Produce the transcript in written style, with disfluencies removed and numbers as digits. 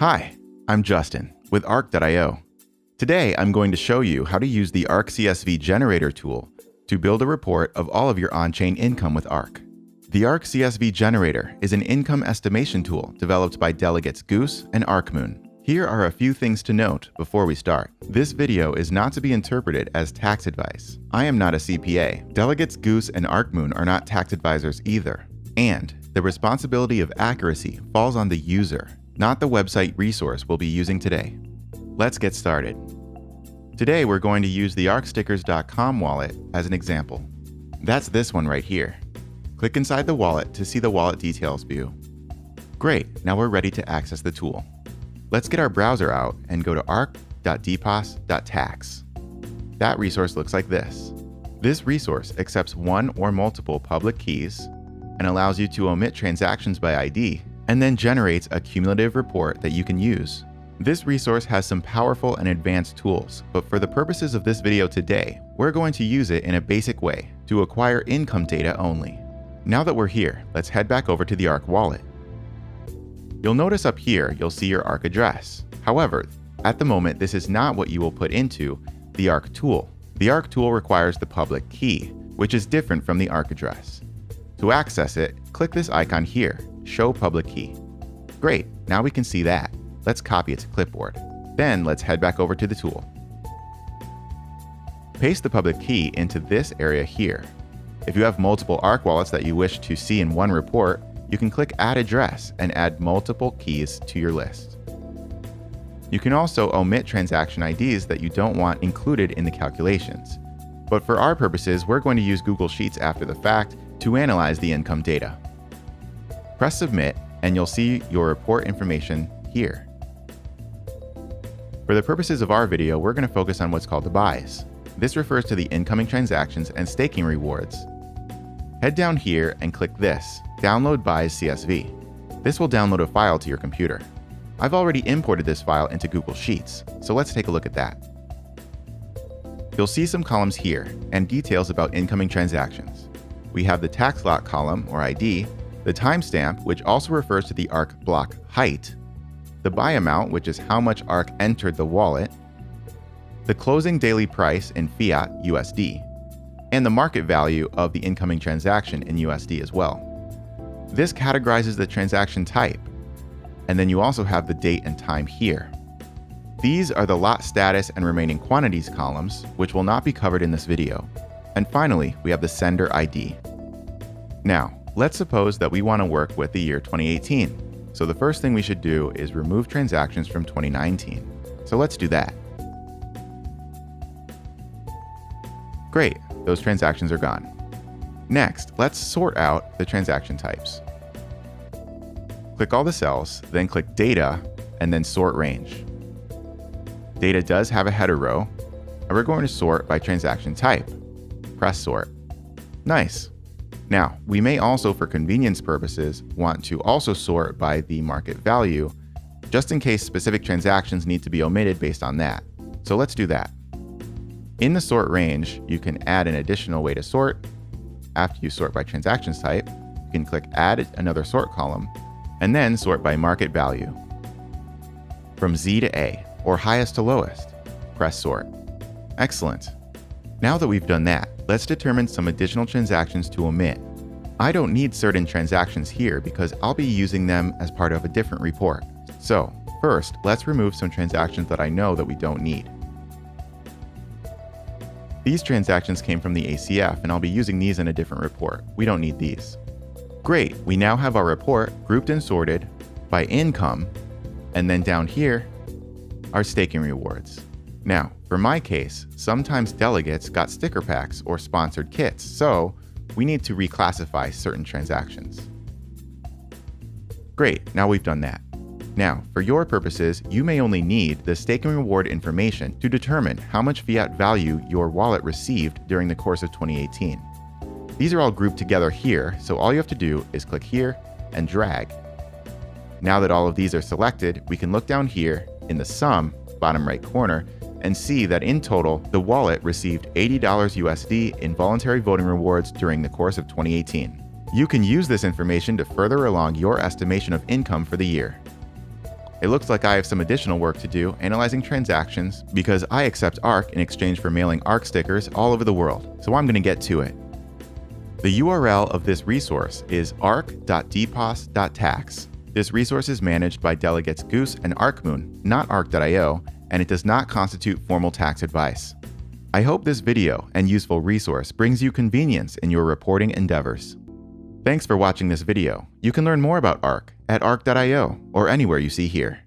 Hi, I'm Justin with ARK.io. Today, I'm going to show you how to use the ARK CSV generator tool to build a report of all of your on-chain income with ARK. The ARK CSV generator is an income estimation tool developed by Delegates Goose and ArkMoon. Here are a few things to note before we start. This video is not to be interpreted as tax advice. I am not a CPA. Delegates Goose and ArkMoon are not tax advisors either. And the responsibility of accuracy falls on the user, not the website resource we'll be using today. Let's get started. Today we're going to use the arkstickers.com wallet as an example. That's this one right here. Click inside the wallet to see the wallet details view. Great, now we're ready to access the tool. Let's get our browser out and go to ark.dpos.tax. That resource looks like this. This resource accepts one or multiple public keys and allows you to omit transactions by ID, and then generates a cumulative report that you can use. This resource has some powerful and advanced tools, but for the purposes of this video today, we're going to use it in a basic way to acquire income data only. Now that we're here, let's head back over to the ARK wallet. You'll notice up here, you'll see your ARK address. However, at the moment, this is not what you will put into the ARK tool. The ARK tool requires the public key, which is different from the ARK address. To access it, click this icon here, Show Public Key. Great, now we can see that. Let's copy it to clipboard. Then let's head back over to the tool. Paste the public key into this area here. If you have multiple ARK wallets that you wish to see in one report, you can click Add Address and add multiple keys to your list. You can also omit transaction IDs that you don't want included in the calculations. But for our purposes, we're going to use Google Sheets after the fact to analyze the income data. Press Submit and you'll see your report information here. For the purposes of our video, we're going to focus on what's called the buys. This refers to the incoming transactions and staking rewards. Head down here and click this, Download Buys CSV. This will download a file to your computer. I've already imported this file into Google Sheets, so let's take a look at that. You'll see some columns here and details about incoming transactions. We have the tax lot column, or ID, the timestamp, which also refers to the ARK block height, the buy amount, which is how much ARK entered the wallet, the closing daily price in Fiat USD, and the market value of the incoming transaction in USD as well. This categorizes the transaction type, and then you also have the date and time here. These are the lot status and remaining quantities columns, which will not be covered in this video. And finally, we have the sender ID. Now, let's suppose that we want to work with the year 2018. So the first thing we should do is remove transactions from 2019. So let's do that. Great, those transactions are gone. Next, let's sort out the transaction types. Click all the cells, then click Data, and then Sort Range. Data does have a header row, and we're going to sort by transaction type. Press Sort. Nice. Now, we may also, for convenience purposes, want to also sort by the market value, just in case specific transactions need to be omitted based on that. So let's do that. In the sort range, you can add an additional way to sort. After you sort by transactions type, you can click Add another sort column, and then sort by market value. From Z to A, or highest to lowest, press Sort. Excellent. Now that we've done that, let's determine some additional transactions to omit. I don't need certain transactions here because I'll be using them as part of a different report. So first, let's remove some transactions that I know that we don't need. These transactions came from the ACF, and I'll be using these in a different report. We don't need these. Great, we now have our report grouped and sorted by income, and then down here, our staking rewards. Now, for my case, sometimes delegates got sticker packs or sponsored kits, so we need to reclassify certain transactions. Great, now we've done that. Now, for your purposes, you may only need the staking reward information to determine how much fiat value your wallet received during the course of 2018. These are all grouped together here, so all you have to do is click here and drag. Now that all of these are selected, we can look down here in the sum, bottom right corner, and see that in total, the wallet received $80 USD in voluntary voting rewards during the course of 2018. You can use this information to further along your estimation of income for the year. It looks like I have some additional work to do analyzing transactions because I accept ARK in exchange for mailing ARK stickers all over the world, so I'm going to get to it. The URL of this resource is ark.dpos.tax. This resource is managed by Delegates Goose and ArkMoon, not ARK.io, and it does not constitute formal tax advice. I hope this video and useful resource brings you convenience in your reporting endeavors. Thanks for watching this video. You can learn more about ARK at ark.io or anywhere you see here.